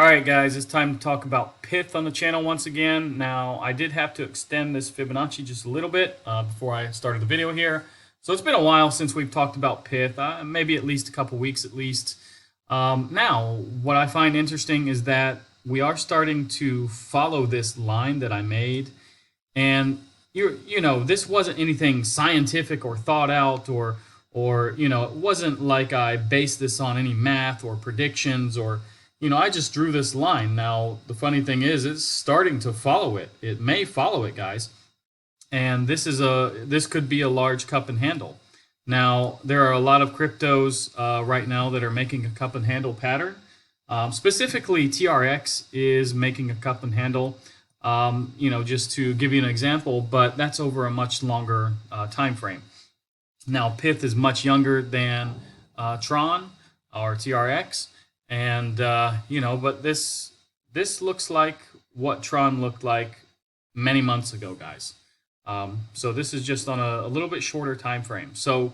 Alright guys, it's time to talk about Pyth on the channel once again. Now, I did have to extend this Fibonacci just a little bit before I started the video here. So it's been a while since we've talked about Pyth, maybe at least a couple weeks at least. Now, what I find interesting is that we are starting to follow this line that I made. And, you know, this wasn't anything scientific or thought out or it wasn't like I based this on any math or predictions or I just drew this line. Now, the funny thing is, it's starting to follow it. It may follow it, guys. And this could be a large cup and handle. Now, there are a lot of cryptos right now that are making a cup and handle pattern. Specifically, TRX is making a cup and handle. Just to give you an example, but that's over a much longer time frame. Now, Pyth is much younger than Tron or TRX. And but this looks like what Tron looked like many months ago, guys. So this is just on a little bit shorter time frame. So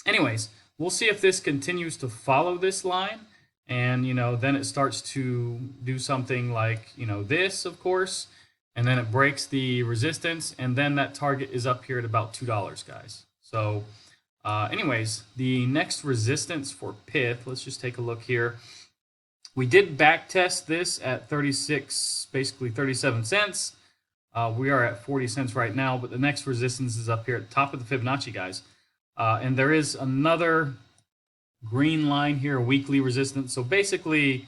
anyways, we'll see if this continues to follow this line, and then it starts to do something like this, of course, and then it breaks the resistance, and then that target is up here at about $2, guys. So anyways, the next resistance for Pyth, let's just take a look here. We did back test this at 36, basically 37 cents. We are at 40 cents right now, but the next resistance is up here at the top of the Fibonacci, guys. And there is another green line here, weekly resistance. So basically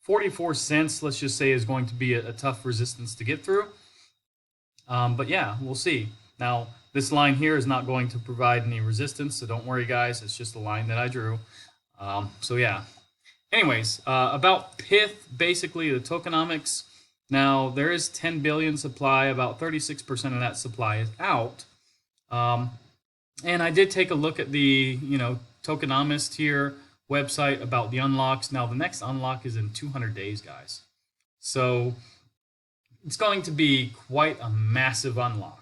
44 cents, let's just say, is going to be a tough resistance to get through. But yeah, we'll see. Now, this line here is not going to provide any resistance, so don't worry, guys. It's just a line that I drew. So yeah. Anyways, about Pyth, basically the tokenomics. Now, there is 10 billion supply. About 36% of that supply is out. And I did take a look at the, tokenomist here website about the unlocks. Now, the next unlock is in 200 days, guys. So it's going to be quite a massive unlock.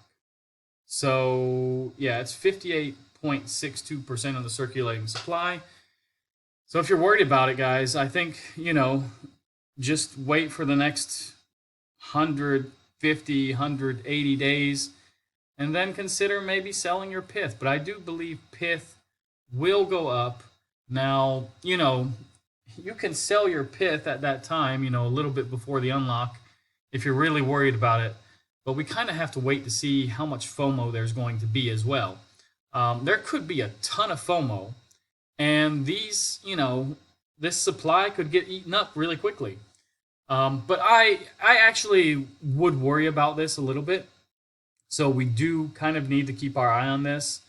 So yeah, it's 58.62% of the circulating supply. So if you're worried about it, guys, I think, just wait for the next 150, 180 days, and then consider maybe selling your Pyth. But I do believe Pyth will go up. Now, you can sell your Pyth at that time, a little bit before the unlock if you're really worried about it. But we kind of have to wait to see how much FOMO there's going to be as well. There could be a ton of FOMO, and these, this supply could get eaten up really quickly. But I actually would worry about this a little bit. So we do kind of need to keep our eye on this.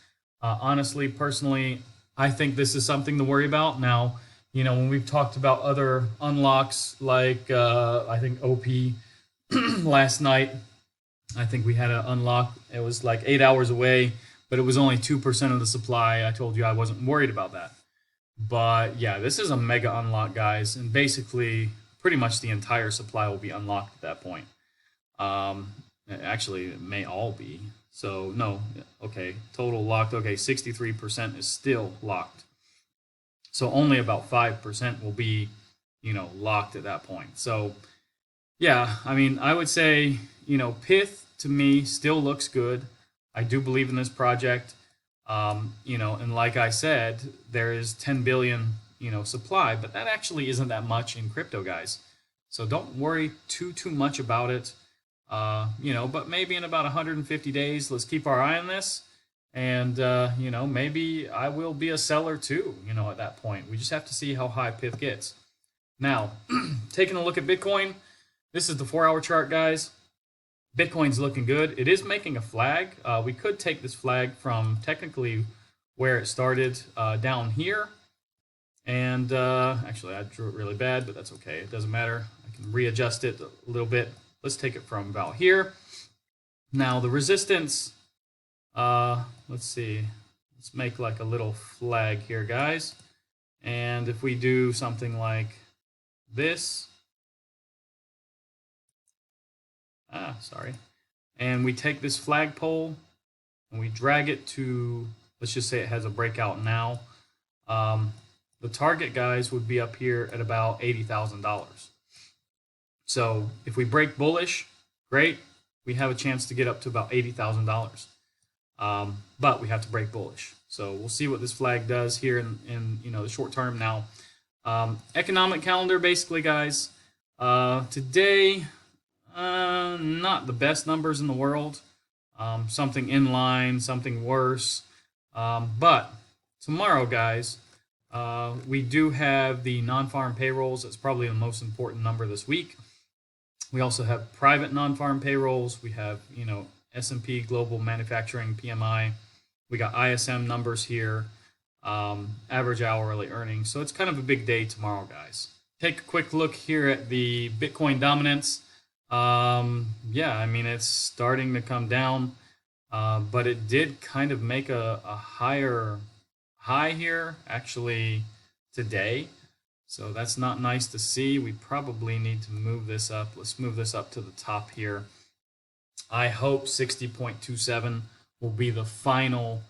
Honestly, personally, I think this is something to worry about. Now, when we've talked about other unlocks, like I think OP last night, I think we had an unlock. It was like 8 hours away, but it was only 2% of the supply. I told you I wasn't worried about that. But yeah, this is a mega unlock, guys, and basically pretty much the entire supply will be unlocked at that point. Actually, it may all be. So no, okay, total locked. Okay, 63% is still locked. So only about 5% will be, locked at that point. So yeah, I mean, I would say, Pyth to me still looks good. I do believe in this project. And like I said, there is 10 billion, supply, but that actually isn't that much in crypto, guys. So don't worry too much about it. But maybe in about 150 days, let's keep our eye on this. And, maybe I will be a seller too, at that point. We just have to see how high Pyth gets. Now, taking a look at Bitcoin, this is the 4-hour chart, guys. Bitcoin's looking good. It is making a flag. We could take this flag from technically where it started down here. And actually, I drew it really bad, but that's okay. It doesn't matter. I can readjust it a little bit. Let's take it from about here. Now, the resistance, let's see. Let's make like a little flag here, guys. And if we do something like this, and we take this flagpole and we drag it to, let's just say it has a breakout now. The target, guys, would be up here at about $80,000. So if we break bullish, great. We have a chance to get up to about $80,000. But we have to break bullish. So we'll see what this flag does here in the short term. Now, economic calendar, basically, guys. Today, not the best numbers in the world. Something in line, something worse. But tomorrow, guys, we do have the non-farm payrolls. That's probably the most important number this week. We also have private non-farm payrolls. We have, S&P Global Manufacturing PMI. We got ISM numbers here, average hourly earnings. So it's kind of a big day tomorrow, guys. Take a quick look here at the Bitcoin dominance. Yeah, I mean, it's starting to come down, but it did kind of make a higher high here, actually, today. So that's not nice to see. We probably need to move this up. Let's move this up to the top here. I hope 60.27 will be the final,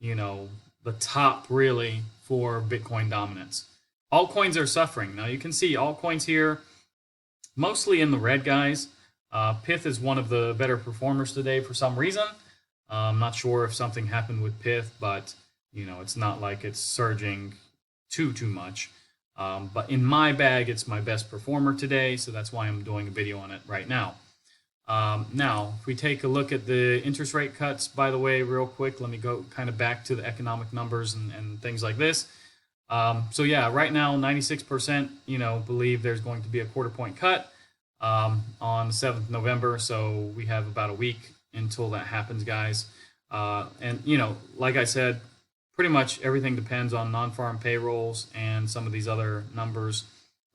the top really for Bitcoin dominance. Altcoins are suffering. Now you can see altcoins here, mostly in the red, guys. Pyth is one of the better performers today for some reason. I'm not sure if something happened with Pyth, but it's not like it's surging too much. But in my bag, it's my best performer today, so that's why I'm doing a video on it right now. Now, if we take a look at the interest rate cuts, by the way, real quick, let me go kind of back to the economic numbers and things like this. So yeah, right now, 96%, believe there's going to be a quarter-point cut on the 7th of November. So we have about a week until that happens, guys. And like I said, pretty much everything depends on non-farm payrolls and some of these other numbers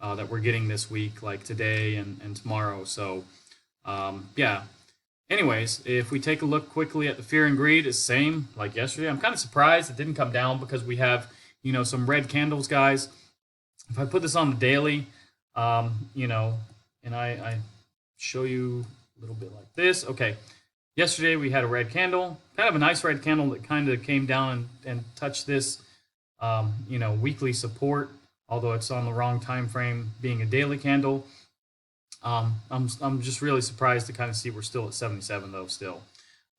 that we're getting this week, like today and tomorrow. So yeah. Anyways, if we take a look quickly at the fear and greed, it's the same like yesterday. I'm kind of surprised it didn't come down because we have, some red candles, guys. If I put this on the daily, and I show you a little bit like this. Okay. Yesterday we had a red candle, kind of a nice red candle that kind of came down and touched this, weekly support, although it's on the wrong time frame, being a daily candle. I'm just really surprised to kind of see we're still at 77 though. Still,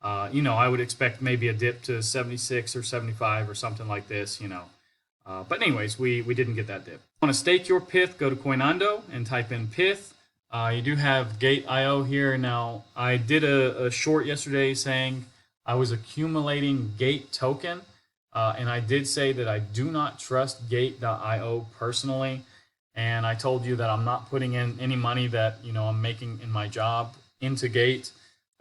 I would expect maybe a dip to 76 or 75 or something like this. But anyways, we didn't get that dip. Want to stake your Pyth? Go to Coinando and type in Pyth. You do have Gate.io here. Now, I did a short yesterday saying I was accumulating Gate token, and I did say that I do not trust Gate.io personally, and I told you that I'm not putting in any money that I'm making in my job into Gate.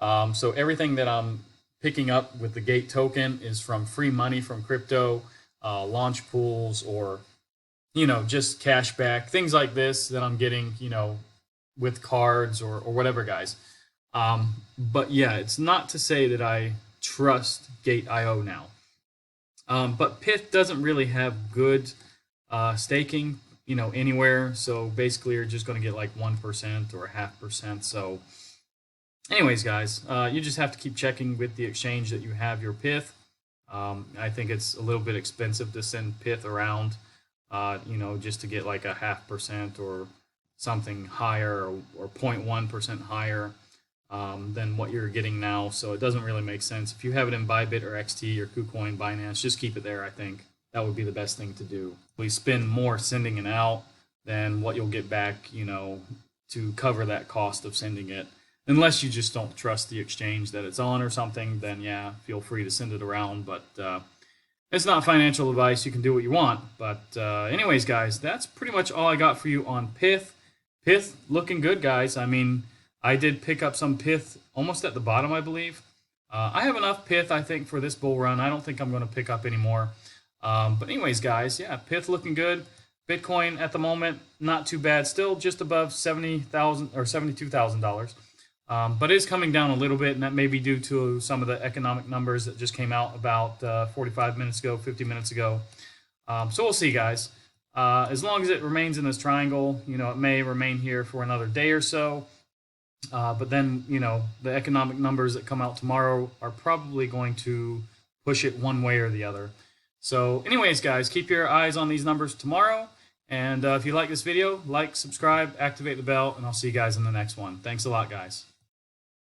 So everything that I'm picking up with the Gate token is from free money from crypto, launch pools, or just cash back, things like this that I'm getting, with cards or whatever, guys. But yeah, it's not to say that I trust Gate.io now. But Pyth doesn't really have good staking, anywhere. So basically you're just going to get like 1% or 0.5%. So anyways, guys, you just have to keep checking with the exchange that you have your Pyth. I think it's a little bit expensive to send Pyth around, just to get like a 0.5% or something higher or 0.1% higher than what you're getting now. So it doesn't really make sense. If you have it in Bybit or XT or KuCoin, Binance, just keep it there. I think that would be the best thing to do. We spend more sending it out than what you'll get back, to cover that cost of sending it. Unless you just don't trust the exchange that it's on or something, then yeah, feel free to send it around. But it's not financial advice. You can do what you want. But anyways, guys, that's pretty much all I got for you on Pyth. Pyth looking good, guys. I mean, I did pick up some Pyth almost at the bottom, I believe. I have enough Pyth, I think, for this bull run. I don't think I'm going to pick up any more. But anyways, guys, yeah, Pyth looking good. Bitcoin at the moment, not too bad. Still just above $70,000 or $72,000. But it is coming down a little bit, and that may be due to some of the economic numbers that just came out about 45 minutes ago, 50 minutes ago. So we'll see, guys. As long as it remains in this triangle, it may remain here for another day or so. But then, the economic numbers that come out tomorrow are probably going to push it one way or the other. So anyways, guys, keep your eyes on these numbers tomorrow. And if you like this video, like, subscribe, activate the bell, and I'll see you guys in the next one. Thanks a lot, guys.